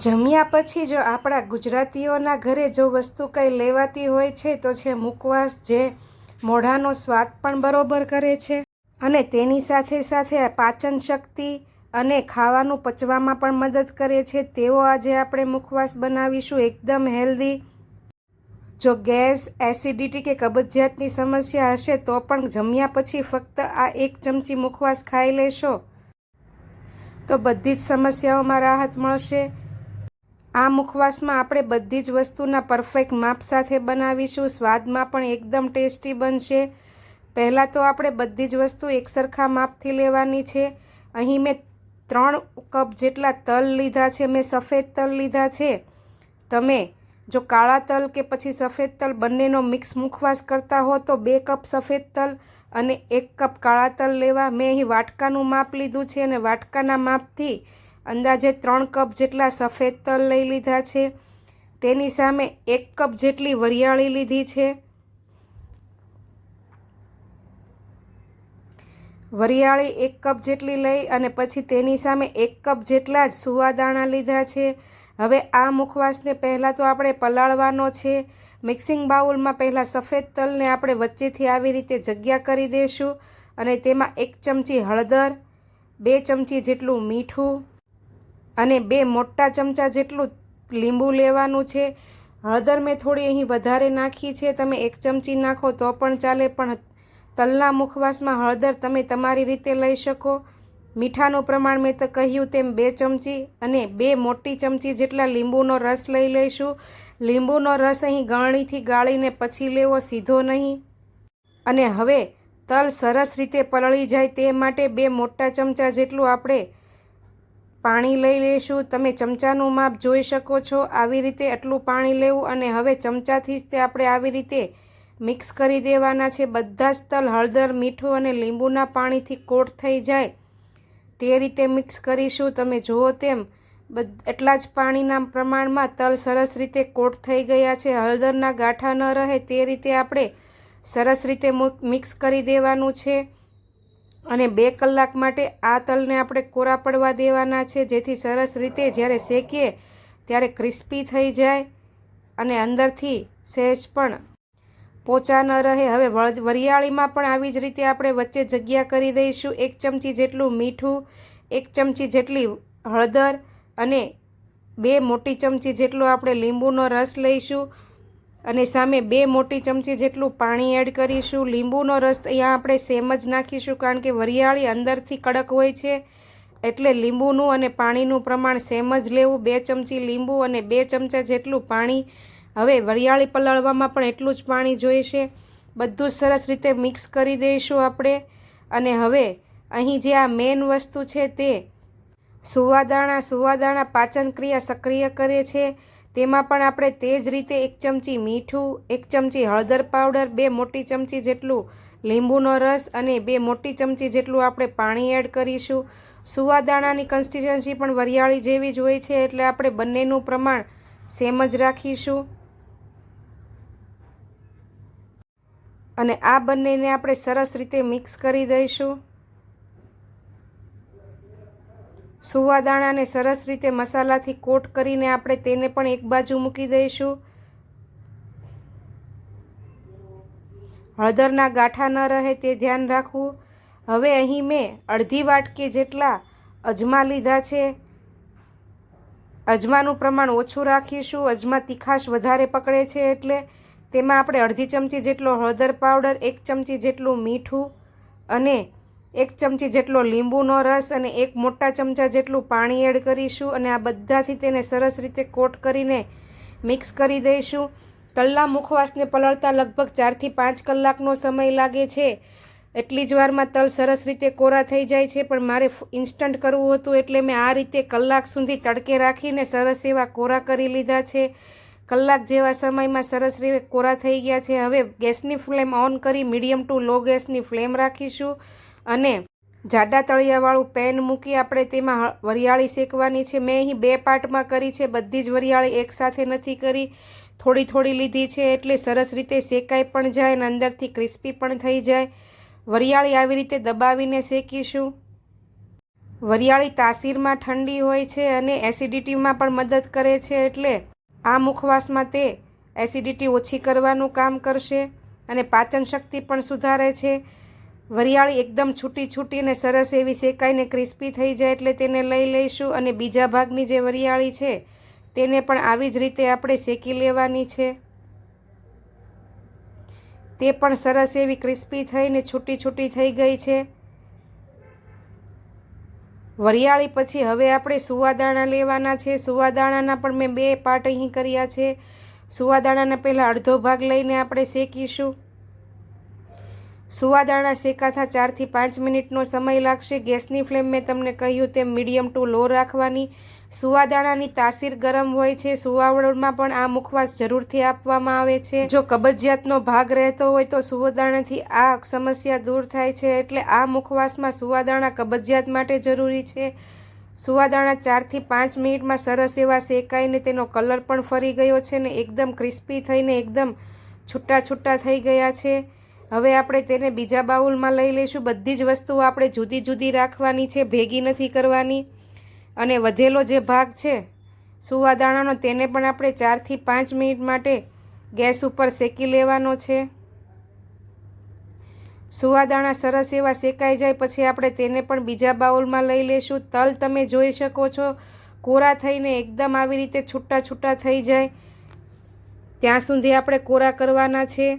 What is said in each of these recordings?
જમ્યા પછી જો આપણા ગુજરાતીઓના ઘરે જો વસ્તુ કંઈ લેવાતી હોય છે તો છે મુખવાસ, જે મોઢાનો સ્વાદ પણ બરોબર કરે છે અને તેની સાથે સાથે પાચન શક્તિ અને ખાવાનું પચવામાં પણ મદદ કરે છે. તેવો આજે આપણે મુખવાસ બનાવીશું, એકદમ હેલ્ધી. જો ગેસ, એસિડિટી કે કબજિયાતની સમસ્યા હશે તો પણ જમ્યા પછી ફક્ત આ 1 ચમચી મુખવાસ ખાઈ લેશો તો બધી જ સમસ્યાઓમાં રાહત મળશે. આ મુખવાસમાં આપણે બધી જ વસ્તુના પરફેક્ટ માપ સાથે બનાવીશું. સ્વાદમાં પણ એકદમ ટેસ્ટી બનશે. પહેલાં તો આપણે બધી જ વસ્તુ એકસરખા માપથી લેવાની છે. અહીં મેં 3 કપ જેટલા તલ લીધા છે. મેં સફેદ તલ લીધા છે. તમે જો કાળા તલ કે પછી સફેદ તલ બંનેનો મિક્સ મુખવાસ કરતા હો તો 2 કપ સફેદ તલ અને 1 કપ કાળા તલ લેવા. મેં અહીં વાટકાનું માપ લીધું છે અને વાટકાના માપથી અંદાજે 3 કપ જેટલા સફેદ તલ લઈ લીધા છે. તેની સામે 1 કપ જેટલી વરિયાળી લીધી છે. વરિયાળી 1 કપ જેટલી લઈ અને પછી તેની સામે 1 કપ જેટલા જ સુવાદાણા લીધા છે. હવે આ મુખવાસને પહેલાં તો આપણે પલાળવાનો છે. મિક્સિંગ બાઉલમાં પહેલાં સફેદ તલને આપણે વચ્ચેથી આવી રીતે જગ્યા કરી દઈશું અને તેમાં 1 ચમચી હળદર, 2 ચમચી જેટલું મીઠું અને 2 મોટા ચમચા જેટલું લીંબુ લેવાનું છે. હળદર મેં થોડી અહીં વધારે નાખી છે. તમે 1 ચમચી નાખો તો પણ ચાલે, પણ તલના મુખવાસમાં હળદર તમે તમારી રીતે લઈ શકો. મીઠાનું પ્રમાણ મેં તો કહ્યું તેમ 2 ચમચી અને 2 મોટી ચમચી જેટલા લીંબુનો રસ લઈ લઈશું. લીંબુનો રસ અહીં ગળણીથી ગાળીને પછી લેવો, સીધો નહીં. અને હવે તલ સરસ રીતે પલળી જાય તે માટે 2 મોટા ચમચા જેટલું આપણે પાણી લઈ લઈશું. તમે ચમચાનું માપ જોઈ શકો છો. આવી રીતે આટલું પાણી લેવું અને હવે ચમચાથી જ તે આપણે આવી રીતે મિક્સ કરી દેવાના છે. બધા જ તલ હળદર, મીઠું અને લીંબુના પાણીથી કોટ થઈ જાય તે રીતે મિક્સ કરીશું. તમે જુઓ તેમ એટલા જ પાણીના પ્રમાણમાં તલ સરસ રીતે કોટ થઈ ગયા છે. હળદરના ગાંઠા ન રહે તે રીતે આપણે સરસ રીતે મિક્સ કરી દેવાનું છે અને 2 કલાક માટે આ તલને આપણે કોરા પડવા દેવાના છે, જેથી સરસ રીતે જ્યારે શેકીએ ત્યારે ક્રિસ્પી થઈ જાય અને અંદરથી સહેજ પણ પોચા ન રહે. હવે વરિયાળીમાં પણ આવી જ રીતે આપણે વચ્ચે જગ્યા કરી દઈશું. 1 ચમચી જેટલું મીઠું, 1 ચમચી જેટલી હળદર અને 2 મોટી ચમચી જેટલો આપણે લીંબુનો રસ લઈશું અને સામે 2 મોટી ચમચી જેટલું પાણી એડ કરીશું. લીંબુનો રસ અહીંયા આપણે સેમ જ નાખીશું કારણ કે વરિયાળી અંદરથી કડક હોય છે, એટલે લીંબુનું અને પાણીનું પ્રમાણ સેમ જ લેવું. 2 ચમચી લીંબુ અને 2 ચમચા જેટલું પાણી. હવે વરિયાળી પલાળવામાં પણ એટલું જ પાણી જોઈશે. બધું સરસ રીતે મિક્સ કરી દઈશું આપણે. અને હવે અહીં જે આ મેઇન વસ્તુ છે તે સુવાદાણા પાચન ક્રિયા સક્રિય કરે છે. તેમાં પણ આપણે તે જ રીતે 1 ચમચી મીઠું, 1 ચમચી હળદર પાવડર, 2 મોટી ચમચી જેટલું લીંબુનો રસ અને 2 મોટી ચમચી જેટલું આપણે પાણી એડ કરીશું. સુવાદાણાની કન્સિસ્ટન્સી પણ વરિયાળી જેવી જ હોય છે, એટલે આપણે બંનેનું પ્રમાણ સેમ જ રાખીશું. અને આ બંનેને આપણે સરસ રીતે મિક્સ કરી દઈશું. સુવાદાણાને સરસ રીતે મસાલાથી કોટ કરીને આપણે તેને પણ એક બાજુ મૂકી દઈશું. હળદરના ગાંઠા ન રહે તે ધ્યાન રાખવું. હવે અહીં મેં અડધી વાટકી જેટલા અજમા લીધા છે. અજમાનું પ્રમાણ ઓછું રાખીશું. અજમા તીખાશ વધારે પકડે છે, એટલે તેમાં આપણે અડધી ચમચી જેટલો હળદર પાવડર, 1 ચમચી જેટલું મીઠું અને 1 ચમચી જેટલો લીંબુનો રસ અને 1 મોટા ચમચા જેટલું પાણી એડ કરીશું અને આ બધાથી તેને સરસ રીતે કોટ કરીને મિક્સ કરી દઈશું. તલના મુખવાસને પલળતા લગભગ 4 થી 5 કલાકનો સમય લાગે છે. એટલી જ વારમાં તલ સરસ રીતે કોરા થઈ જાય છે, પણ મારે ઇન્સ્ટન્ટ કરવું હતું એટલે મેં આ રીતે કલાક સુધી તડકે રાખીને સરસ એવા કોરા કરી લીધા છે. કલાક જેવા સમયમાં સરસ રીતે કોરા થઈ ગયા છે. હવે ગેસની ફ્લેમ ઓન કરી મીડિયમ ટુ લો ગેસની ફ્લેમ રાખીશું અને જાડા તળિયાવાળું પેન મૂકી આપણે તેમાં વરિયાળી શેકવાની છે. મેં અહીં 2 પાર્ટમાં કરી છે. બધી જ વરિયાળી એકસાથે નથી કરી, થોડી થોડી લીધી છે, એટલે સરસ રીતે શેકાઈ પણ જાય અને અંદરથી ક્રિસ્પી પણ થઈ જાય. વરિયાળી આવી રીતે દબાવીને શેકીશું. વરિયાળી તાસીરમાં ઠંડી હોય છે અને એસિડિટીમાં પણ મદદ કરે છે, એટલે આ મુખવાસમાં તે એસિડિટી ઓછી કરવાનું કામ કરશે અને પાચન શક્તિ પણ સુધારે છે. વરિયાળી એકદમ છૂટી છૂટી અને સરસ એવી શેકાઈને ક્રિસ્પી થઈ જાય એટલે તેને લઈ લઈશું અને બીજા ભાગની જે વરિયાળી છે તેને પણ આવી જ રીતે આપણે શેકી લેવાની છે. તે પણ સરસ એવી ક્રિસ્પી થઈને છૂટી છૂટી થઈ ગઈ છે. વરિયાળી પછી હવે આપણે સુવાદાણા લેવાના છે. સુવાદાણાના પણ મેં 2 પાર્ટ અહીં કર્યા છે. સુવાદાણાના પહેલાં અડધો ભાગ લઈને આપણે શેકીશું. સુવાદાણા શેકાતા 4 થી 5 મિનિટનો સમય લાગશે. ગેસની ફ્લેમ મેં તમને કહ્યું તેમ મીડિયમ ટુ લો રાખવાની. સુવાદાણાની તાસીર ગરમ હોય છે. સુવાવડમાં પણ આ મુખવાસ જરૂરથી આપવામાં આવે છે. જો કબજિયાતનો ભાગ રહેતો હોય તો સુવાદાણાથી આ સમસ્યા દૂર થાય છે, એટલે આ મુખવાસમાં સુવાદાણા કબજિયાત માટે જરૂરી છે. સુવાદાણા 4 થી 5 મિનિટમાં સરસ એવા શેકાઈને તેનો કલર પણ ફરી ગયો છે ને એકદમ ક્રિસ્પી થઈને એકદમ છૂટા છૂટા થઈ ગયા છે. હવે આપણે તેને બીજા બાઉલમાં લઈ લઈશું. બધી જ વસ્તુઓ આપણે જુદી જુદી રાખવાની છે, ભેગી નથી કરવાની. અને વધેલો જે ભાગ છે સુવાદાણાનો તેને પણ આપણે 4 થી 5 મિનિટ માટે ગેસ ઉપર શેકી લેવાનો છે. સુવાદાણા સરસ એવા શેકાઈ જાય પછી આપણે તેને પણ બીજા બાઉલમાં લઈ લઈશું. તલ તમે જોઈ શકો છો કોરા થઈને એકદમ આવી રીતે છૂટા છૂટા થઈ જાય ત્યાં સુધી આપણે કોરા કરવાના છે.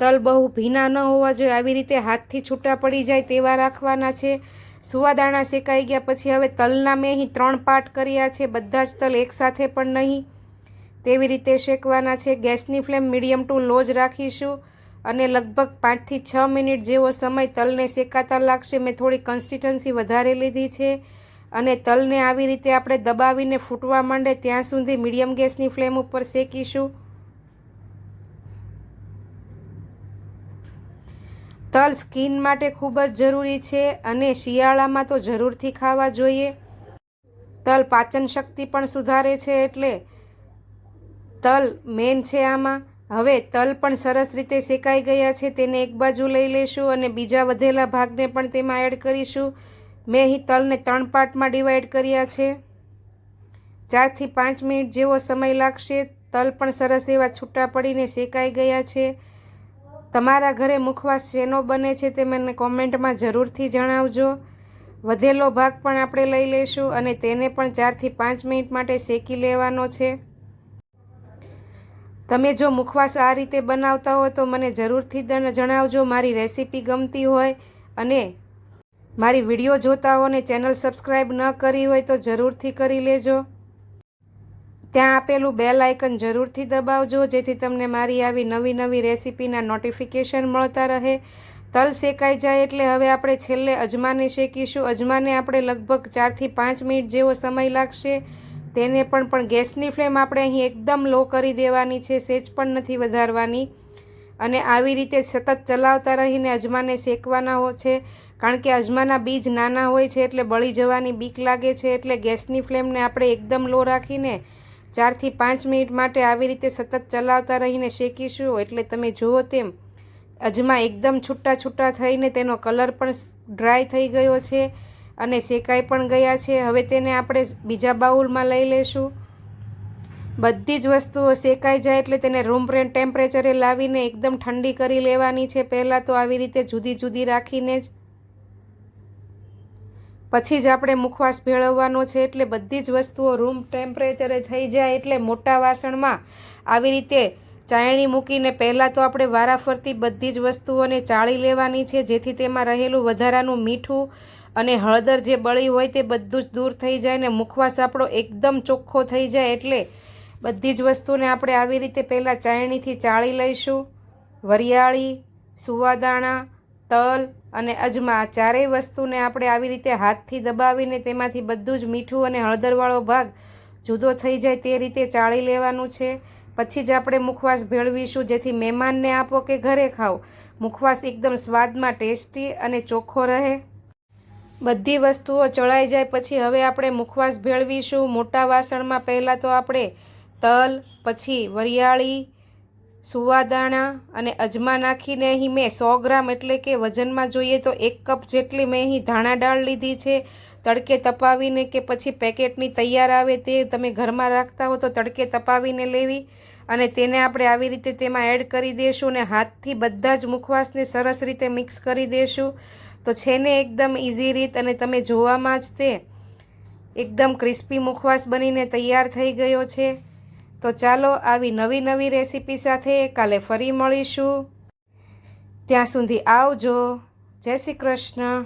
તલ બહુ ભીના ન હોવા જોઈએ, આવી રીતે હાથથી છૂટા પડી જાય તેવા રાખવાના છે. સુવાદાણા શેકાઈ ગયા પછી હવે તલના મેં અહીં 3 પાર્ટ કર્યા છે. બધા જ તલ એકસાથે પણ નહીં, તેવી રીતે શેકવાના છે. ગેસની ફ્લેમ મીડિયમ ટુ લો જ રાખીશું અને લગભગ 5 થી 6 મિનિટ જેવો સમય તલને શેકાતા લાગશે. મેં થોડી કન્સિસ્ટન્સી વધારે લીધી છે અને તલને આવી રીતે આપણે દબાવીને ફૂટવા માંડે ત્યાં સુધી મીડિયમ ગેસની ફ્લેમ ઉપર શેકીશું. તલ સ્કિન માટે ખૂબ જ જરૂરી છે અને શિયાળામાં તો જરૂરથી ખાવા જોઈએ. તલ પાચન શક્તિ પણ સુધારે છે, એટલે તલ મેન છે આમાં. હવે તલ પણ સરસ રીતે શેકાઈ ગયા છે. તેને એક બાજુ લઈ લઈશું અને બીજા વધેલા ભાગને પણ તેમાં એડ કરીશું. મેં અહીં તલને 3 પાર્ટમાં ડિવાઈડ કર્યા છે. 4 થી 5 મિનિટ જેવો સમય લાગશે. તલ પણ સરસ એવા છૂટા પડીને શેકાઈ ગયા છે. તમારા ઘરે મુખવાસ શેનો બને છે તે મને કોમેન્ટમાં જરૂરથી જણાવજો. વધેલો ભાગ પણ આપણે લઈ લઈશું અને તેને પણ 4 થી 5 મિનિટ માટે શેકી લેવાનો છે. તમે જો મુખવાસ આ રીતે બનાવતા હો તો મને જરૂરથી જણાવજો. મારી રેસીપી ગમતી હોય અને મારી વિડીયો જોતા હો ને ચેનલ સબસ્ક્રાઈબ ન કરી હોય તો જરૂરથી કરી લેજો. ત્યાં આપેલું બેલ આઇકન જરૂરથી દબાવજો જેથી તમને મારી આવી નવી નવી રેસીપીના નોટિફિકેશન મળતા રહે. તલ શેકાઈ જાય એટલે હવે આપણે છેલ્લે અજમાને શેકીશું. અજમાને આપણે લગભગ 4 થી 5 મિનિટ જેવો સમય લાગશે. તેને પણ ગેસની ફ્લેમ આપણે અહીં એકદમ લો કરી દેવાની છે, સેજ પણ નથી વધારવાની. અને આવી રીતે સતત ચલાવતા રહીને અજમાને શેકવાના છે, કારણ કે અજમાના બીજ નાના હોય છે એટલે બળી જવાની બીક લાગે છે. એટલે ગેસની ફ્લેમને આપણે એકદમ લો રાખીને 4 થી 5 મિનિટ માટે આવી રીતે સતત ચલાવતા રહીને શેકીશું. એટલે તમે જુઓ તેમ અજમા એકદમ છૂટા છૂટા થઈને તેનો કલર પણ ડ્રાય થઈ ગયો છે અને શેકાઈ પણ ગયા છે. હવે તેને આપણે બીજા બાઉલમાં લઈ લઈશું. બધી જ વસ્તુઓ શેકાઈ જાય એટલે તેને રૂમ ટેમ્પરેચરે લાવીને એકદમ ઠંડી કરી લેવાની છે. પહેલાં તો આવી રીતે જુદી જુદી રાખીને જ પછી જ આપણે મુખવાસ ભેળવવાનો છે. એટલે બધી જ વસ્તુઓ રૂમ ટેમ્પરેચરે થઈ જાય એટલે મોટા વાસણમાં આવી રીતે ચાયણી મૂકીને પહેલાં તો આપણે વારાફરતી બધી જ વસ્તુઓને ચાળી લેવાની છે, જેથી તેમાં રહેલું વધારાનું મીઠું અને હળદર જે બળી હોય તે બધું જ દૂર થઈ જાય ને મુખવાસ આપણો એકદમ ચોખ્ખો થઈ જાય. એટલે બધી જ વસ્તુને આપણે આવી રીતે પહેલાં ચાયણીથી ચાળી લઈશું. વરિયાળી, સુવાદાણા, તલ અને અજમા ચારેય વસ્તુને આપણે આવી રીતે હાથથી દબાવીને તેમાંથી બધું જ મીઠું અને હળદરવાળો ભાગ જુદો થઈ જાય તે રીતે ચાળી લેવાનું છે. પછી જ આપણે મુખવાસ ભેળવીશું, જેથી મહેમાનને આપો કે ઘરે ખાઓ મુખવાસ એકદમ સ્વાદમાં ટેસ્ટી અને ચોખ્ખો રહે. બધી વસ્તુઓ ચડાઈ જાય પછી હવે આપણે મુખવાસ ભેળવીશું. મોટા વાસણમાં પહેલાં તો આપણે તલ, પછી વરિયાળી, સુવાદાણા અને અજમા નાખીને અહીં મેં 100 ગ્રામ એટલે કે વજનમાં જોઈએ તો 1 કપ જેટલી મેં અહીં ધાણા દાળ લીધી છે. તડકે તપાવીને કે પછી પેકેટની તૈયાર આવે તે તમે ઘરમાં રાખતા હો તો તડકે તપાવીને લેવી અને તેને આપણે આવી રીતે તેમાં એડ કરી દઈશું અને હાથથી બધા જ મુખવાસને સરસ રીતે મિક્સ કરી દઈશું. તો છે ને એકદમ ઇઝી રીત અને તમે જોવામાં જ તે એકદમ ક્રિસ્પી મુખવાસ બનીને તૈયાર થઈ ગયો છે. તો ચાલો આવી નવી રેસીપી સાથે કાલે ફરી મળીશું. ત્યાં સુધી આવજો. જય શ્રી કૃષ્ણ.